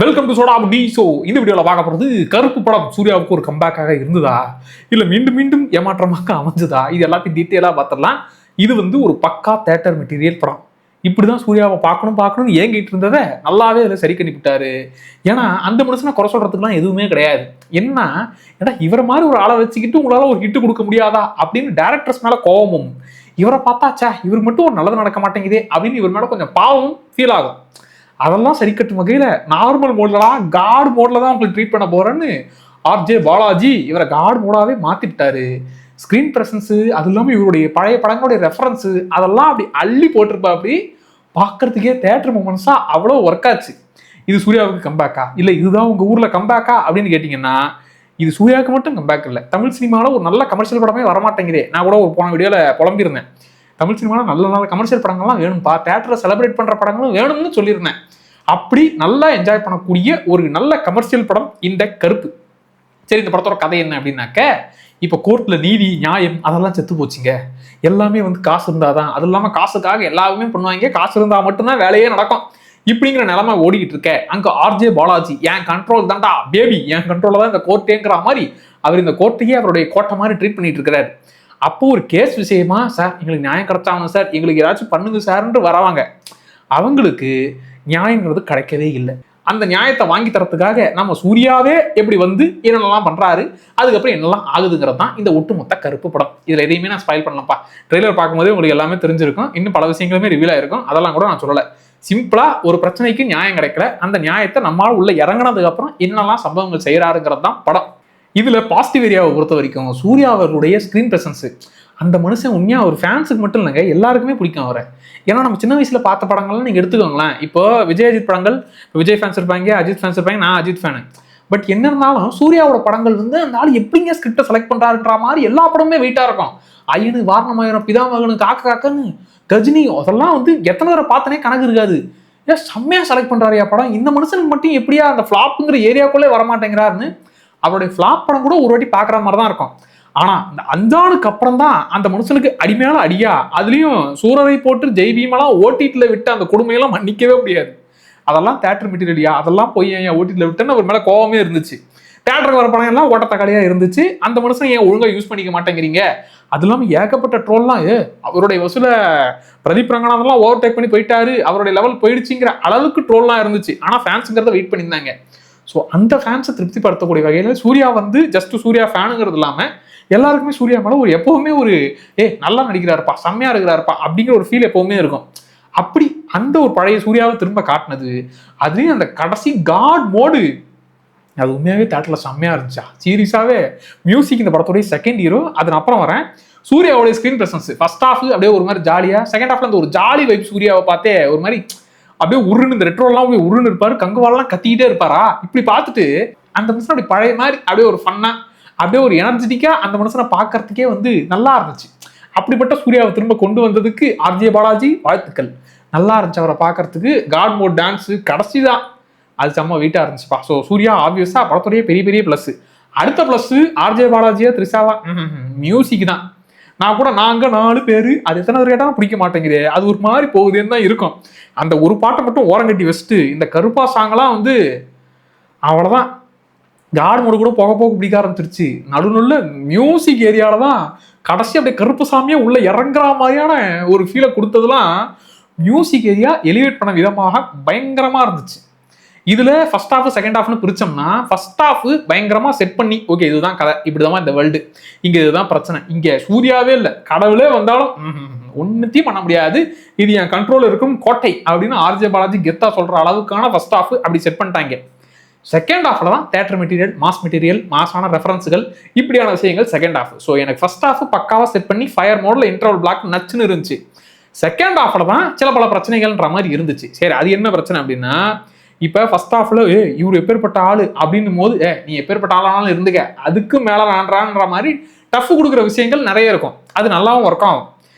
Welcome to soda T. So இந்த வீடியோவில் பார்க்க போகிறது கருப்பு படம் சூர்யாவுக்கு ஒரு கம்பேக்காக இருந்ததா இல்லை மீண்டும் மீண்டும் ஏமாற்றமாக அமைஞ்சதா, இது எல்லாத்தையும் டீட்டெயிலாக பார்த்துடலாம். இது ஒரு பக்கா தேட்டர் மெட்டீரியல் படம். இப்படிதான் சூர்யாவை பார்க்கணும்னு ஏங்கிட்டு இருந்ததை நல்லாவே அதில் சரி பண்ணிவிட்டாரு. ஏன்னா அந்த மனுஷனை குறை சொல்றதுக்குலாம் எதுவுமே கிடையாது. ஏன்னா இவரை மாதிரி ஒரு ஆளை வச்சுக்கிட்டு உங்களால் ஒரு ஹிட்டு கொடுக்க முடியாதா அப்படின்னு டேரக்டர்ஸ் மேலே கோபமும், இவரை பார்த்தாச்சா இவர் மட்டும் ஒரு நல்லது நடக்க மாட்டேங்குதே அப்படின்னு இவர் மேலே கொஞ்சம் பாவமும் ஃபீல் ஆகும். அதெல்லாம் சரி கட்டும் வகையில் நார்மல் மோட்லலாம் காட் மோட்ல தான் உங்களுக்கு ட்ரீட் பண்ண போறேன்னு ஆர்ஜே பாலாஜி இவரை காட் மோடாவே மாத்திட்டாரு. ஸ்கிரீன் பிரசன்ஸு, அது இல்லாமல் இவருடைய பழைய படங்களுடைய ரெஃபரன்ஸு அதெல்லாம் அப்படி அள்ளி போட்டிருப்பா. அப்படி பார்க்கறதுக்கே தேட்டர் மூமெண்ட்ஸா அவ்வளோ ஒர்க் ஆச்சு. இது சூர்யாவுக்கு கம்பேக்கா இல்லை இதுதான் உங்கள் ஊரில் கம்பேக்கா அப்படின்னு கேட்டிங்கன்னா, இது சூர்யாவுக்கு மட்டும் கம்பேக் இல்லை, தமிழ் சினிமாவில் ஒரு நல்ல கமர்ஷியல் படமே வரமாட்டேங்குதே. நான் கூட ஒரு போன வீடியோவில் புலம்பிருந்தேன், தமிழ் சினிமாவில் நல்ல நல்ல கமர்ஷியல் படங்கள்லாம் வேணும்ப்பா, தேட்டரை செலிப்ரேட் பண்ணுற படங்களும் வேணும்னு சொல்லியிருந்தேன். அப்படி நல்லா என்ஜாய் பண்ணக்கூடிய ஒரு நல்ல கமர்ஷியல் படம் இந்த கருப்பு. சரி, இந்த படத்தோட கதை என்ன அப்படின்னாக்க, இப்போ கோர்ட்டில் நீதி நியாயம் அதெல்லாம் செத்து போச்சுங்க. எல்லாமே காசு இருந்தாதான், அது இல்லாமல் காசுக்காக எல்லாருமே பண்ணுவாங்க, காசு இருந்தால் மட்டும்தான் வேலையே நடக்கும் இப்படிங்கிற நிலைமை ஓடிக்கிட்டு இருக்க. அங்கே ஆர்ஜே பாலாஜி என் கண்ட்ரோல் தான்டா பேபி, என் கண்ட்ரோலில் தான் இந்த கோர்ட்டேங்கிற மாதிரி அவர் இந்த கோர்ட்டையே அவருடைய கோட்டை மாதிரி ட்ரீட் பண்ணிட்டு இருக்கிறாரு. அப்போ ஒரு கேஸ் விஷயமா, சார் எங்களுக்கு நியாயம் கிடைச்சாகணும் சார், எங்களுக்கு ஏதாச்சும் பண்ணுங்க சார்ன்ட்டு வரவாங்க. அவங்களுக்கு நியாயங்கிறது கிடைக்கவே இல்லை. அந்த நியாயத்தை வாங்கி தரத்துக்காக நம்ம சூர்யாவே எப்படி என்னென்னலாம் பண்றாரு, அதுக்கப்புறம் என்னெல்லாம் ஆகுதுங்கிறது தான் இந்த ஒட்டுமொத்த கருப்பு படம். இதுல எதையுமே நான் ஸ்பாயில் பண்ணலப்பா, ட்ரெய்லர் பார்க்கும்போதே உங்களுக்கு எல்லாமே தெரிஞ்சிருக்கும், இன்னும் பல விஷயங்களுமே ரிவீல் ஆயிருக்கும், அதெல்லாம் கூட நான் சொல்லலை. சிம்பிளா ஒரு பிரச்சனைக்கு நியாயம் கிடைக்கல, அந்த நியாயத்தை நம்மளால உள்ள இறங்கினதுக்கு அப்புறம் என்னெல்லாம் சம்பவங்கள் செய்யறாருங்கிறது தான் படம். இதுல பாசிட்டிவ் ஏரியாவை பொறுத்த வரைக்கும் சூர்யா அவர்களுடைய ஸ்கிரீன் பிரசன்ஸ், அந்த மனுஷன் உண்மையா ஒரு ஃபேன்ஸுக்கு மட்டும் இல்லைங்க, எல்லாருக்குமே பிடிக்கும் அவரை. ஏன்னா நம்ம சின்ன வயசுல பார்த்த படங்கள்லாம் நீங்க எடுத்துக்கோங்களேன். இப்போ விஜய் அஜித் படங்கள், விஜய் ஃபேன்ஸ் இருப்பாங்க, அஜித் ஃபேன்ஸ் இருப்பாங்க, நான் அஜித் ஃபேனு. பட் என்ன இருந்தாலும் சூர்யாவோட படங்கள் அந்த ஆள் எப்படிங்க ஸ்கிரிப்டை செலக்ட் பண்றாருன்ற மாதிரி எல்லா படமுமே வெயிட்டா இருக்கும். ஐயனு, வாரணமாயிரம், பிதாமகனு, காக்க காக்கன்னு, கஜினி, அதெல்லாம் எத்தனை தடவை பார்த்தனே கணக்கு இருக்காது. ஏன் செம்மையா செலக்ட் பண்றாருயா படம், இந்த மனுஷனுக்கு மட்டும் எப்படியா அந்த ஃபிளாப்புங்கிற ஏரியாக்குள்ளே வரமாட்டேங்கிறாருன்னு அவருடைய ஃபிளாப் படம் கூட ஒரு வாட்டி பார்க்குற மாதிரி தான் இருக்கும். ஆனா இந்த அஞ்சானுக்கு அப்புறம் தான் அந்த மனுஷனுக்கு அடிமையால அடியா, அதுலயும் சூரரை போட்டு ஜெய்பீமெல்லாம் ஓட்டிட்டுல விட்டு அந்த கொடுமையெல்லாம் மன்னிக்கவே முடியாது. அதெல்லாம் தேட்டர் மெட்டீரியலியா, அதெல்லாம் போய் ஏன் ஓட்டிட்டுல விட்டுன்னு அவர் மேல கோவமே இருந்துச்சு. தேட்டருக்கு வர படம் எல்லாம் ஓட்டத்தக்காளியா இருந்துச்சு. அந்த மனுஷன் ஏன் ஒழுங்கா யூஸ் பண்ணிக்க மாட்டேங்கிறீங்க, அது இல்லாமல் ஏகப்பட்ட ட்ரோல்லாம் அவருடைய வசூல பிரதீப் ரங்கநாதன்லாம் ஓவர்டேக் பண்ணி போயிட்டாரு, அவருடைய லெவல் போயிடுச்சுங்கிற அளவுக்கு ட்ரோல்லாம் இருந்துச்சு. ஆனா ஃபேன்ஸுங்கிறத வெயிட் பண்ணியிருந்தாங்க. ஸோ அந்த ஃபேன்ஸை திருப்திப்படுத்தக்கூடிய வகையில் சூர்யா ஜஸ்ட் சூர்யா ஃபேனுங்கிறது இல்லாமல் எல்லாருக்குமே சூர்யா மேலே ஒரு எப்பவுமே ஒரு நல்லா நடிக்கிறாருப்பா, செம்மையா இருக்கிறாருப்பா அப்படிங்கிற ஒரு ஃபீல் எப்பவுமே இருக்கும். அப்படி அந்த ஒரு பழைய சூர்யாவை திரும்ப காட்டினது, அதுலேயும் அந்த கடைசி காட் மோடு, அது உண்மையாகவே தேட்டரில் செம்மையா இருந்துச்சா. சீரியஸாகவே மியூசிக் இந்த படத்தோடைய செகண்ட் ஹீரோ. அதன் அப்புறம் வரேன் சூர்யாவோடைய ஸ்க்ரீன் பிரசன்ஸ். ஃபர்ஸ்ட் ஹாஃப் அப்படியே ஒரு மாதிரி ஜாலியாக, செகண்ட் ஹாஃப்ல அந்த ஒரு ஜாலி வைப் சூர்யாவை பார்த்தே ஒரு மாதிரி அப்படியே உருன்னு, இந்த ரெட்ரோலாம் போய் உருன்னு இருப்பாரு, கங்குவாலாம் கத்திக்கிட்டே இருப்பாரா. இப்படி பார்த்துட்டு அந்த மனுஷன் அப்படி பழைய மாதிரி அப்படியே ஒரு ஃபன்னா, அப்படியே ஒரு எனர்ஜெட்டிக்கா அந்த மனுஷனை பார்க்கறதுக்கே நல்லா இருந்துச்சு. அப்படிப்பட்ட சூர்யாவை திரும்ப கொண்டு வந்ததுக்கு ஆர்ஜே பாலாஜி வாழ்த்துக்கள். நல்லா இருந்துச்சு அவரை பார்க்கறதுக்கு. காட் மோட் டான்ஸு கடைசி தான், அது செம்ம வெயிட்டா இருந்துச்சுப்பா. ஸோ சூர்யா ஆப்வியஸா படத்துடைய பெரிய பெரிய பிளஸ். அடுத்த பிளஸ் ஆர்ஜே பாலாஜியா த்ரிஷாவா, மியூசிக் தான். நாங்க 4 பேரு, அது எத்தனை பேர் கேட்டாலும் பிடிக்க மாட்டேங்குது, அது ஒரு மாதிரி போகுதுன்னு தான் இருக்கும். அந்த ஒரு பாட்டை மட்டும் ஓரங்கட்டி வச்சுட்டு இந்த கருப்பா சாங்கெல்லாம் அவ்வளவுதான். காட் மோடு கூட போக போக பிடிக்க ஆரம்பிச்சிருச்சு. நடுநுள்ள மியூசிக் ஏரியால தான் கடைசி அப்படியே கருப்பு சாமியே உள்ள இறங்குற மாதிரியான ஒரு ஃபீலை கொடுத்ததுலாம் மியூசிக் ஏரியா எலிவேட் பண்ண விதமாக பயங்கரமா இருந்துச்சு. இதுல ஃபர்ஸ்ட் ஹாஃப் செகண்ட் ஹாஃப்னு பிரிச்சோம்னா, ஃபர்ஸ்ட் ஹாஃப் பயங்கரமா செட் பண்ணி, ஓகே இதுதான் கதை, இப்படிதான் இந்த வேர்ல்டு, இங்க இதுதான் பிரச்சனை, இங்க சூர்யாவே இல்லை கடவுளே வந்தாலும் ஒன்னுத்தையும் பண்ண முடியாது, இது என் கண்ட்ரோல் இருக்கும் கோட்டை அப்படின்னு ஆர்ஜே பாலாஜி கெத்தா சொல்ற அளவுக்கான ஃபர்ஸ்ட் ஹாஃப் அப்படி செட் பண்ணிட்டாங்க. செகண்ட் ஹாஃப்ல தான் தேட்டர் மெட்டீரியல், மாஸ் மெட்டீரியல், மாஸான ரெஃபரன்ஸுகள், இப்படியான விஷயங்கள் செகண்ட் ஹாஃப். ஸோ எனக்கு ஃபர்ஸ்ட் ஹாஃப் பக்காவா செட் பண்ணி ஃபயர் மோட்ல இன்டர்வல் பிளாக் நச்சுன்னு இருந்துச்சு. செகண்ட் ஹாஃப்ல தான் சில பல பிரச்சனைகள்ன்ற மாதிரி இருந்துச்சு. சரி, அது என்ன பிரச்சனை அப்படின்னா, இப்ப ஃபர்ஸ்ட் ஹாஃப்ல இவர் எப்பேற்பட்ட ஆளு அப்படின்னும் போது நீ எப்பேற்பட்ட ஆளானாலும் இருந்துக்க, அதுக்கு மேல நான்றான்ற மாதிரி டஃப் கொடுக்குற விஷயங்கள் நிறைய இருக்கும். அது நல்லாவும் ஒர்க் ஆகும்.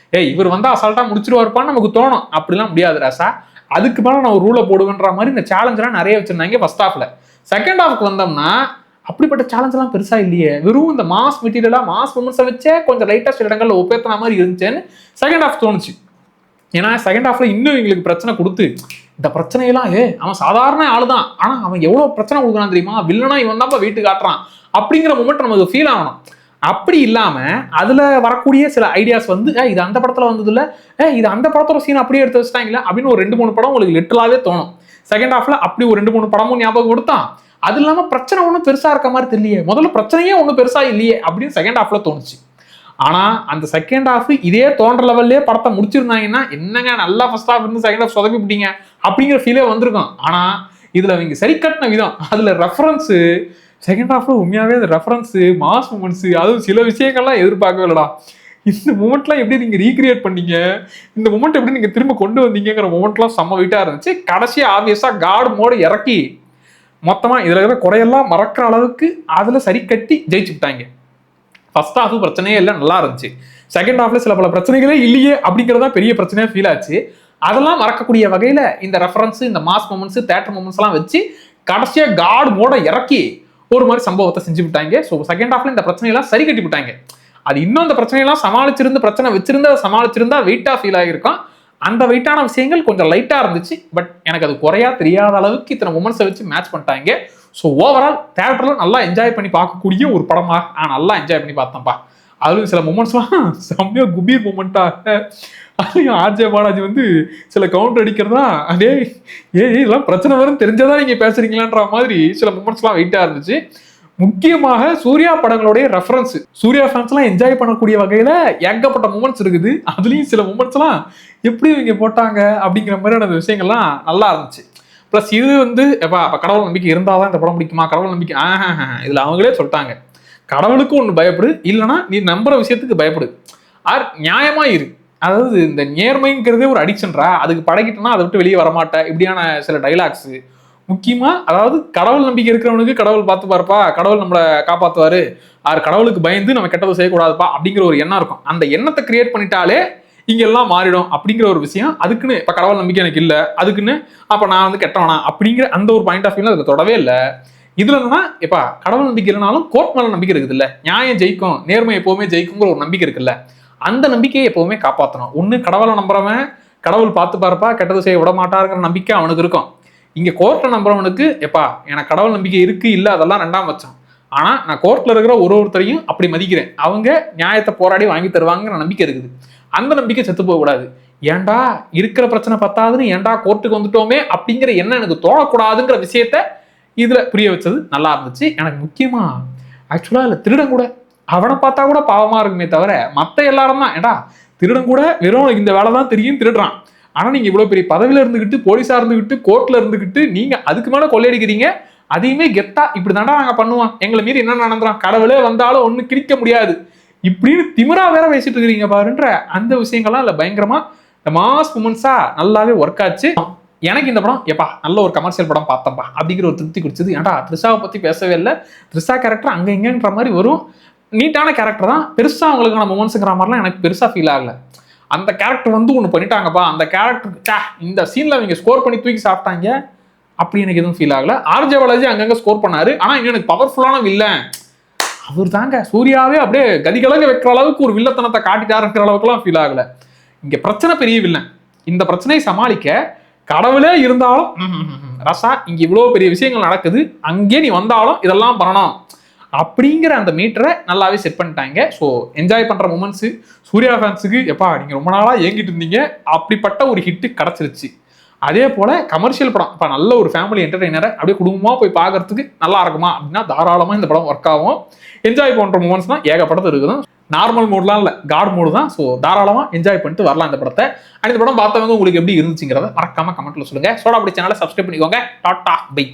இவர் அசால்ட்டா முடிச்சிருவாருப்பான்னு நமக்கு தோணும். அப்படிலாம் முடியாது ராசா, அதுக்கு மேல நான் ஒரு ரூலை போடுவேன்ற மாதிரி இந்த சேலஞ்செல்லாம் நிறைய வச்சிருந்தாங்க ஃபர்ஸ்ட் ஹாஃப்ல. செகண்ட் ஹாஃப்க்கு வந்தோம்னா அப்படிப்பட்ட சேலஞ்ச் எல்லாம் பெருசா இல்லையே, வெறும் இந்த மாஸ் மெட்டீரியலா மாஸ் மூமெண்ட்ஸை வச்சே கொஞ்சம் லைட்டா சில இடங்கள்ல ஒப்பேத்தன மாதிரி இருந்துச்சுன்னு செகண்ட் ஹாஃப் தோணுச்சு. ஏன்னா செகண்ட் ஹாஃப்ல இன்னும் எங்களுக்கு பிரச்சனை கொடுத்து இந்த பிரச்சனையெல்லாம் அவன் சாதாரண ஆளுதான், ஆனா அவன் எவ்வளவு பிரச்சனை கொடுக்குறான் தெரியுமா, வில்லனா இவன் தான் வீட்டு காட்டுறான் அப்படிங்கிற மூமெண்ட் நமக்கு ஃபீல் ஆகணும். அப்படி இல்லாம அதுல வரக்கூடிய சில ஐடியாஸ் வந்து இது அந்த படத்துல வந்தது இல்ல, இது அந்த படத்தோட சீன் அப்படியே எடுத்து வச்சிட்டாங்களா அப்படின்னு ஒரு 2-3 படம் உங்களுக்கு லிட்டரலாவே தோணும். செகண்ட் ஹாஃப்ல அப்படி ஒரு 2-3 படமும் ஞாபகம் கொடுத்தான். அது இல்லாம பிரச்சனை ஒன்றும் பெருசா இருக்க மாதிரி தெரியலையே, முதல்ல பிரச்சனையே ஒன்றும் பெருசா இல்லையே அப்படின்னு செகண்ட் ஹாஃப்ல தோணுச்சு. ஆனா அந்த செகண்ட் ஹாஃப் இதே தோன்ற லெவல்லே படத்தை முடிச்சிருந்தாங்கன்னா என்னங்க நல்லா ஃபர்ஸ்ட் ஹாஃப் இருந்து செகண்ட் ஹாஃப் சொதப்பி விட்டீங்க அப்படிங்கிற ஃபீலே வந்திருக்கும். ஆனா இதுல அவங்க சரி கட்டின விதம், அதுல ரெஃபரன்ஸ் செகண்ட் ஹாஃப்ல உண்மையாவே அந்த ரெஃபரன்ஸ் மாஸ் மூமெண்ட்ஸ், அதுவும் சில விஷயங்கள்லாம் எதிர்பார்க்கவே இல்லடா. இந்த மூமெண்ட்லாம் எப்படி நீங்க ரீக்ரியேட் பண்ணீங்க, இந்த மூமெண்ட் எப்படி நீங்க திரும்ப கொண்டு வந்தீங்கிற மூமெண்ட்லாம் செம்ம வெயிட்டா இருந்துச்சு. கடைசியா ஆப்வியஸா காட் மோடு இறக்கி மொத்தமா இதுல இருக்கிற குறையெல்லாம் மறக்கிற அளவுக்கு அதுல சரி கட்டி ஜெயிச்சு விட்டாங்க. ஃபர்ஸ்ட் ஹாஃப் பிரச்சனையே இல்லை, நல்லா இருந்துச்சு. செகண்ட் ஹாஃப்ல சில பல பிரச்சனைகளே இல்லையே அப்படிங்கிறதா பெரிய பிரச்சனையா ஃபீல் ஆச்சு. அதெல்லாம் மறக்கக்கூடிய வகையில இந்த ரெஃபரன்ஸ், இந்த மாஸ் மூமெண்ட்ஸ், தேட்டர் மூமெண்ட்ஸ் எல்லாம் வச்சு கடைசியா காட் மோட இறக்கி ஒரு மாதிரி சம்பவத்தை செஞ்சு விட்டாங்க. ஸோ செகண்ட் ஹாஃப்ல இந்த பிரச்சனையெல்லாம் சரி கட்டி விட்டாங்க. அது இன்னும் அந்த பிரச்சனையெல்லாம் சமாளிச்சிருந்து பிரச்சனை வச்சிருந்து அதை சமாளிச்சிருந்தா வெயிட்டா ஃபீல் ஆகிருக்கும். அந்த வெயிட்டான விஷயங்கள் கொஞ்சம் லைட்டா இருந்துச்சு. பட் எனக்கு அது குறையா தெரியாத அளவுக்கு இத்தனை மூமெண்ட்ஸை வச்சு மேட்ச் பண்ணிட்டாங்க. ஸோ ஓவரால் தேட்டர்ல நல்லா என்ஜாய் பண்ணி பார்க்கக்கூடிய ஒரு படமா நல்லா என்ஜாய் பண்ணி பார்த்தேன்ப்பா. அதுவும் சில மூமெண்ட்ஸ்லாம் செம்மையா குபீர் மூமெண்ட்டாக, அதுலயும் ஆர்ஜே பாலாஜி வந்து சில கவுண்டர் அடிக்கிறதா அதே இதெல்லாம் பிரச்சனை வரும் தெரிஞ்சதா நீங்க பேசுறீங்களான்ற மாதிரி சில மூமெண்ட்ஸ்லாம் வெயிட்டா இருந்துச்சு. முக்கியமாக சூர்யா படங்களுடைய ரெஃபரன்ஸ், சூர்யா ஃபேன்ஸ் எல்லாம் என்ஜாய் பண்ணக்கூடிய வகையில ஏகப்பட்ட மூமெண்ட்ஸ் இருக்குது. அதுலயும் சில மூமெண்ட்ஸ் எல்லாம் எப்படி இவங்க போட்டாங்க அப்படிங்கிற மாதிரியான விஷயங்கள்லாம் நல்லா இருந்துச்சு. பிளஸ் இது வந்து கடவுள் நம்பிக்கை இருந்தாதான் இந்த படம் பிடிக்குமா, கடவுள் நம்பிக்கை இதுல அவங்களே சொல்லிட்டாங்க, கடவுளுக்கு ஒன்று பயப்படு, இல்லைன்னா நீ நம்புற விஷயத்துக்கு பயப்படு, ஆர் நியாயமா இரு. அதாவது இந்த நேர்மைங்கிறதே ஒரு அடிக்ஷன்ரா, அதுக்கு பழகிட்டோம்னா அதை விட்டு வெளியே வரமாட்டேன் இப்படியான சில டைலாக்ஸ். முக்கியமா அதாவது கடவுள் நம்பிக்கை இருக்கிறவனுக்கு கடவுள் பார்த்து பாருப்பா, கடவுள் நம்மளை காப்பாற்றுவாரு, ஆர் கடவுளுக்கு பயந்து நம்ம கெட்டதை செய்யக்கூடாதுப்பா அப்படிங்கிற ஒரு எண்ணம் இருக்கும். அந்த எண்ணத்தை கிரியேட் பண்ணிட்டாலே இங்க எல்லாம் மாறிடும் அப்படிங்கிற ஒரு விஷயம். அதுக்குன்னு இப்ப கடவுள் நம்பிக்கை எனக்கு இல்லை, அதுக்குன்னு அப்ப நான் வந்து கெட்டவனா அப்படிங்கிற அந்த ஒரு பாயிண்ட் ஆஃப் வியூல அதுல தொடவே இல்லை. இதுல என்னன்னா கடவுள் நம்பிக்கை இல்லைனாலும் கோர்ட் மேல நம்பிக்கை இருக்குது இல்ல, நியாயம் ஜெயிக்கும், நேர்மை எப்பவுமே ஜெயிக்குங்கிற ஒரு நம்பிக்கை இருக்குல்ல, அந்த நம்பிக்கையை எப்பவுமே காப்பாற்றணும். ஒண்ணு கடவுளை நம்புறவன் கடவுள் பார்த்து பாருப்பா கெட்டது செய்ய விட மாட்டாருங்கிற நம்பிக்கை அவனுக்கு இருக்கும். இங்க கோர்ட்டை நம்புறவனுக்கு எனக்கு கடவுள் நம்பிக்கை இருக்கு இல்ல அதெல்லாம் ரெண்டாம் பட்சம், ஆனா நான் கோர்ட்ல இருக்கிற ஒருத்தரையும் அப்படி மதிக்கிறேன், அவங்க நியாயத்தை போராடி வாங்கி தருவாங்கிற நம்பிக்கை இருக்குது. அந்த நம்பிக்கை செத்து போக கூடாது. ஏன்டா இருக்கிற பிரச்சனை பத்தாதுன்னு ஏன்டா கோர்ட்டுக்கு வந்துட்டோமே அப்படிங்கிற எண்ணம் எனக்கு தோணக்கூடாதுங்கிற விஷயத்த இதுல புரிய வச்சது நல்லா இருந்துச்சு. எனக்கு முக்கியமா ஆக்சுவலா இல்ல திருடன் கூட அவனை பார்த்தா கூட பாவமா இருக்குமே தவிர மத்த எல்லாரும் தான் ஏடா திருடன் கூட வெறும் இந்த வேலை தான் தெரியும் திருடுறான், ஆனா நீங்க இவ்வளவு பெரிய பதவியில இருந்துகிட்டு போலீஸா இருந்துகிட்டு கோர்ட்ல இருந்துகிட்டு நீங்க அதுக்கு மேல கொள்ளையடிக்கிறீங்க, அதையுமே கெத்தா இப்படி தாண்டா நாங்க பண்ணுவோம், எங்களை மீறி என்ன நடந்துறோம், கடவுளே வந்தாலும் ஒண்ணு கிழிக்க முடியாது இப்படின்னு திமிரா வேற பேசிட்டு இருக்கிறீங்க பாருன்ற அந்த விஷயங்கள்லாம் இல்ல பயங்கரமா இந்த மாஸ் மூமெண்ட்ஸா நல்லாவே ஒர்க் ஆச்சு. எனக்கு இந்த படம் நல்ல ஒரு கமர்ஷியல் படம் பார்த்தப்பா அப்படிங்கிற ஒரு திருப்தி குடிச்சது. ஏன்டா த்ரிஷாவை பத்தி பேசவே இல்லை, த்ரிஷா கேரக்டர் அங்க இங்கன்ற மாதிரி வரும், நீட்டான கேரக்டர் தான், பெருசா அவங்களுக்கான மூமெண்ட்ஸுங்கிற மாதிரிலாம் எனக்கு பெருசா ஃபீல் ஆகல. அந்த கேரக்டர் வந்து ஒன்று பண்ணிட்டாங்கப்பா, அந்த கேரக்டர் இந்த சீன்ல அவங்க ஸ்கோர் பண்ணி தூக்கி சாப்பிட்டாங்க அப்படி எனக்கு எதுவும் ஃபீல் ஆகல. ஆர்ஜே பாலாஜி அங்கங்க ஸ்கோர் பண்ணாரு, ஆனா இன்னும் எனக்கு பவர்ஃபுல்லான வில்லன் அவர் தாங்க. சூர்யாவே அப்படியே கதிகலங்க வைக்கிற அளவுக்கு ஒரு வில்லத்தனத்தை காட்டிட்டாருங்கிற அளவுக்குலாம் ஃபீல் ஆகல. இங்க பிரச்சனை பெரிய வில்லன், இந்த பிரச்சனையை சமாளிக்க கடவுளே இருந்தாலும் ரசா இங்க இவ்வளவு பெரிய விஷயங்கள் நடக்குது, அங்கே நீ வந்தாலும் இதெல்லாம் பண்ணணும் அப்படிங்கிற அந்த மீட்டரை நல்லாவே செட் பண்ணிட்டாங்க. ஸோ என்ஜாய் பண்ற மூமெண்ட்ஸ் சூர்யா ஃபேன்ஸுக்கு நீங்க ரொம்ப நாளா ஏங்கிட்டு இருந்தீங்க, அப்படிப்பட்ட ஒரு ஹிட்டு கிடைச்சிருச்சு. அதே போல கமர்ஷியல் படம் நல்ல ஒரு ஃபேமிலி என்டர்டெய்னரை அப்படியே குடும்பமா போய் பார்க்கறதுக்கு நல்லா இருக்குமா அப்படின்னா தாராளமா இந்த படம் ஒர்க் ஆகும். என்ஜாய் பண்ற மூமெண்ட்ஸ் தான் ஏகப்பட்டது இருக்குது, நார்மல் மோட்லாம் இல்லை காட் மோடு தான். ஸோ தாராளமா என்ஜாய் பண்ணிட்டு வரலாம் இந்த படத்தை. இந்த படம் பார்த்தவங்க உங்களுக்கு எப்படி இருந்துச்சுங்கிறத மறக்காம கமெண்ட்ல சொல்லுங்க. சோடா அப்படி சேனலை சப்ஸ்கிரைப் பண்ணிக்கோங்க. Tata bye.